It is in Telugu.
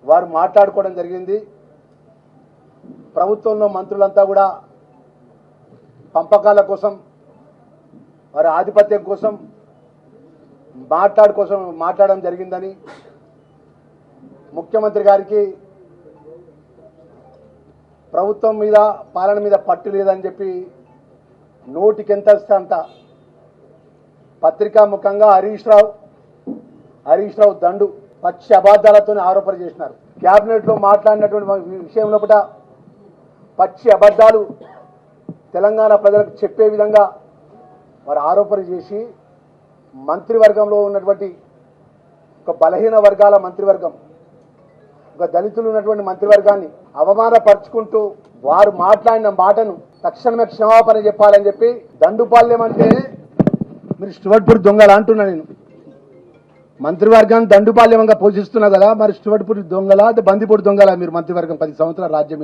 వారు మాట్లాడుకోవడం జరిగింది. ప్రభుత్వంలో మంత్రులంతా కూడా పంపకాల కోసం, వారి ఆధిపత్యం కోసం మాట్లాడడం జరిగిందని, ముఖ్యమంత్రి గారికి ప్రభుత్వం మీద పాలన మీద పట్టు లేదని చెప్పి నోటికి ఎంత వస్తే అంత పత్రికా ముఖంగా హరీష్ రావు దండు పచ్చి అబద్ధాలతో ఆరోపణ చేసినారు. కేబినెట్ లో మాట్లాడినటువంటి విషయంలో కూడా పచ్చి అబద్ధాలు తెలంగాణ ప్రజలకు చెప్పే విధంగా వారు ఆరోపణ చేసి మంత్రివర్గంలో ఉన్నటువంటి ఒక బలహీన వర్గాల మంత్రివర్గం, ఒక దళితులు ఉన్నటువంటి మంత్రివర్గాన్ని అవమానపరుచుకుంటూ వారు మాట్లాడిన మాటను తక్షణమే క్షమాపణ చెప్పాలని చెప్పి దండుపాల్యం అంటే మీరు స్టువర్ట్పూర్ దొంగలు అంటున్నా. నేను మంత్రివర్గాన్ని దండుపాల్యంగా పోషిస్తున్నా కదా, మరి స్టువర్ట్పూర్ దొంగలా బందిపూడి దొంగలా? మీరు మంత్రివర్గం 10 సంవత్సరాల రాజ్యం